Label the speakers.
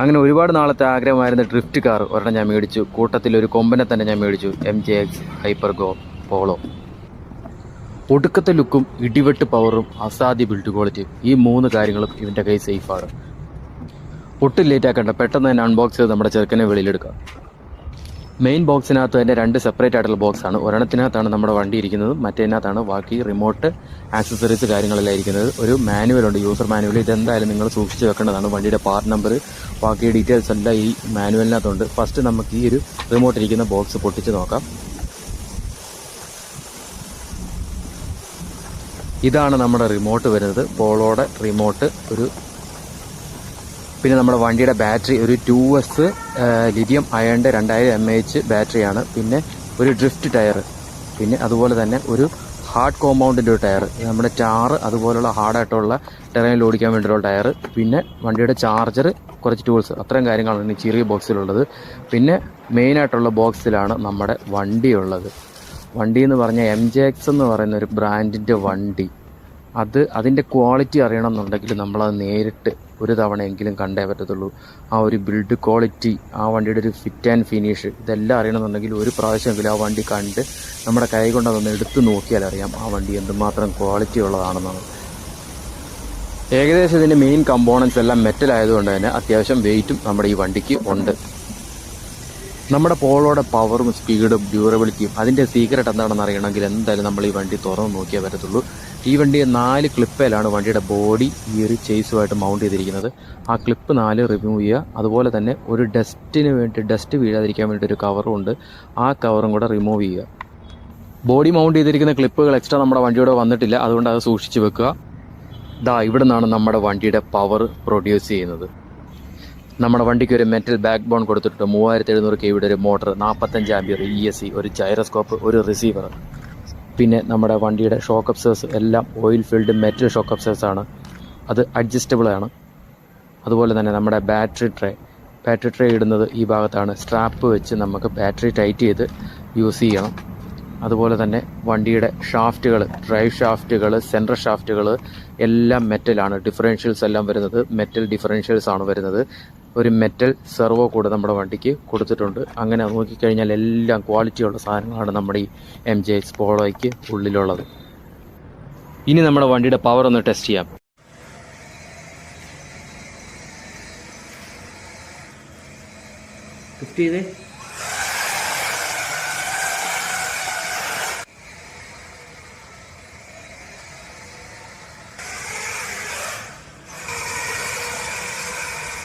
Speaker 1: അങ്ങനെ ഒരുപാട് നാളത്തെ ആഗ്രഹമായിരുന്ന ഡ്രിഫ്റ്റ് കാർ ഒരെണ്ണം ഞാൻ മേടിച്ചു. കൂട്ടത്തിൽ ഒരു കൊമ്പനെ തന്നെ ഞാൻ മേടിച്ചു, MJX ഹൈപ്പർ ഗോ പോളോ. ഒടുക്കത്തെ ലുക്കും ഇടിവെട്ട് പവറും അസാധ്യ ബിൽഡ് ക്വാളിറ്റിയും, ഈ 3 കാര്യങ്ങളും ഇവൻ്റെ കൈ സേഫാണ്. ഒട്ടും ലേറ്റ് ആക്കണ്ട, പെട്ടെന്ന് തന്നെ അൺബോക്സ് ചെയ്ത് നമ്മുടെ ചെറുക്കനെ വെളിയിലെടുക്കാം. മെയിൻ ബോക്സിനകത്ത് തന്നെ 2 സെപ്പറേറ്റ് ആയിട്ടുള്ള ബോക്സാണ്. ഒരെണ്ണത്തിനകത്താണ് നമ്മുടെ വണ്ടി ഇരിക്കുന്നത്, മറ്റേതിനകത്താണ് ബാക്കി റിമോട്ട്, ആക്സസറീസ് കാര്യങ്ങളെല്ലാം ഇരിക്കുന്നത്. ഒരു മാനുവലുണ്ട്, യൂസർ മാനുവൽ. ഇതെന്തായാലും നിങ്ങൾ സൂക്ഷിച്ച് വെക്കേണ്ടതാണ്. വണ്ടിയുടെ പാർട്ട് നമ്പർ, ബാക്കി ഡീറ്റെയിൽസ് എല്ലാം ഈ മാനുവലിനകത്തുണ്ട്. ഫസ്റ്റ് നമുക്ക് ഈ ഒരു റിമോട്ട് ഇരിക്കുന്ന ബോക്സ് പൊട്ടിച്ച് നോക്കാം. ഇതാണ് നമ്മുടെ റിമോട്ട് വരുന്നത്, പോളോയുടെ റിമോട്ട്. പിന്നെ നമ്മുടെ വണ്ടിയുടെ ബാറ്ററി ഒരു 2S ലിഥിയം അയണിൻ്റെ 2000 mAh ബാറ്ററിയാണ്. പിന്നെ ഒരു ഡ്രിഫ്റ്റ് ടയർ, പിന്നെ അതുപോലെ തന്നെ ഒരു ഹാർഡ് കോമ്പൗണ്ടിൻ്റെ ഒരു ടയർ, നമ്മുടെ ടാറ് അതുപോലുള്ള ഹാർഡായിട്ടുള്ള ടെറൈനിൽ ഓടിക്കാൻ വേണ്ടിയുള്ള ടയർ, പിന്നെ വണ്ടിയുടെ ചാർജർ, കുറച്ച് ടൂൾസ്, അത്രയും കാര്യങ്ങളാണ് ഈ ചെറിയ ബോക്സിലുള്ളത്. പിന്നെ മെയിനായിട്ടുള്ള ബോക്സിലാണ് നമ്മുടെ വണ്ടി ഉള്ളത്. വണ്ടി എന്ന് പറഞ്ഞാൽ MJX എന്ന് പറയുന്ന ഒരു ബ്രാൻഡിൻ്റെ വണ്ടി. അതിൻ്റെ ക്വാളിറ്റി അറിയണമെന്നുണ്ടെങ്കിൽ നമ്മളത് നേരിട്ട് ഒരു തവണയെങ്കിലും കണ്ടേ പറ്റത്തുള്ളൂ. ആ ഒരു ബിൽഡ് ക്വാളിറ്റി, ആ വണ്ടിയുടെ ഒരു ഫിറ്റ് ആൻഡ് ഫിനിഷ്, ഇതെല്ലാം അറിയണമെന്നുണ്ടെങ്കിൽ ഒരു പ്രാവശ്യമെങ്കിലും ആ വണ്ടി കണ്ട് നമ്മുടെ കൈ കൊണ്ട് അതൊന്ന് എടുത്ത് നോക്കിയാൽ അറിയാം ആ വണ്ടി എന്തുമാത്രം ക്വാളിറ്റി ഉള്ളതാണെന്നാണ്. ഏകദേശം ഇതിൻ്റെ മെയിൻ കമ്പോണൻസ് എല്ലാം മെറ്റൽ ആയതുകൊണ്ട് തന്നെ അത്യാവശ്യം വെയിറ്റും നമ്മുടെ ഈ വണ്ടിക്ക് ഉണ്ട്. നമ്മുടെ പോളോയുടെ പവറും സ്പീഡും ഡ്യൂറബിലിറ്റിയും അതിൻ്റെ സീക്രട്ട് എന്താണെന്ന് അറിയണമെങ്കിൽ എന്തായാലും നമ്മൾ ഈ വണ്ടി തുറന്ന് നോക്കിയേ പറ്റത്തുള്ളൂ. ഈ വണ്ടി 4 ക്ലിപ്പിലാണ് വണ്ടിയുടെ ബോഡി ഈ ഒരു ചേസുമായിട്ട് മൗണ്ട് ചെയ്തിരിക്കുന്നത്. ആ ക്ലിപ്പ് 4 റിമൂവ് ചെയ്യുക. അതുപോലെ തന്നെ ഒരു ഡസ്റ്റ് വീഴാതിരിക്കാൻ വേണ്ടി ഒരു കവറും ഉണ്ട്, ആ കവറും കൂടെ റിമൂവ് ചെയ്യുക. ബോഡി മൗണ്ട് ചെയ്തിരിക്കുന്ന ക്ലിപ്പുകൾ എക്സ്ട്രാ നമ്മുടെ വണ്ടിയോടെ വന്നിട്ടില്ല, അതുകൊണ്ട് അത് സൂക്ഷിച്ച് വെക്കുക. ഇവിടെ നിന്നാണ് നമ്മുടെ വണ്ടിയുടെ പവർ പ്രൊഡ്യൂസ് ചെയ്യുന്നത്. നമ്മുടെ വണ്ടിക്ക് ഒരു മെറ്റൽ ബാക്ക് ബോൺ കൊടുത്തിട്ടുണ്ട്, 3700 kV ഒരു മോട്ടർ, 45 ആംപിയർ ESC, ഒരു ജൈറോസ്കോപ്പ്, ഒരു റിസീവർ. പിന്നെ നമ്മുടെ വണ്ടിയുടെ ഷോക്ക് അബ്സേഴ്സ് എല്ലാം ഓയിൽ ഫിൽഡ് മെറ്റൽ ഷോക്ക് അബ്സേഴ്സ് ആണ്, അത് അഡ്ജസ്റ്റബിൾ ആണ്. അതുപോലെ തന്നെ നമ്മുടെ ബാറ്ററി ട്രേ ഇടുന്നത് ഈ ഭാഗത്താണ്. സ്ട്രാപ്പ് വെച്ച് നമുക്ക് ബാറ്ററി ടൈറ്റ് ചെയ്ത് യൂസ് ചെയ്യണം. അതുപോലെ തന്നെ വണ്ടിയുടെ ഷാഫ്റ്റുകൾ, ഡ്രൈവ് ഷാഫ്റ്റുകൾ, സെൻട്രൽ ഷാഫ്റ്റുകൾ എല്ലാം മെറ്റലാണ്. ഡിഫറൻഷ്യൽസ് എല്ലാം വരുന്നത് മെറ്റൽ ഡിഫറൻഷ്യൽസ് ആണ് വരുന്നത്. ഒരു മെറ്റൽ സെർവോ കൂടെ നമ്മുടെ വണ്ടിക്ക് കൊടുത്തിട്ടുണ്ട്. അങ്ങനെ നോക്കിക്കഴിഞ്ഞാൽ എല്ലാം ക്വാളിറ്റിയുള്ള സാധനങ്ങളാണ് നമ്മുടെ ഈ MJX പോളോയ്ക്ക് ഉള്ളിലുള്ളത്. ഇനി നമ്മുടെ വണ്ടിയുടെ പവർ ഒന്ന് ടെസ്റ്റ് ചെയ്യാം.
Speaker 2: ടെസ്റ്റ് ചെയ്തേ.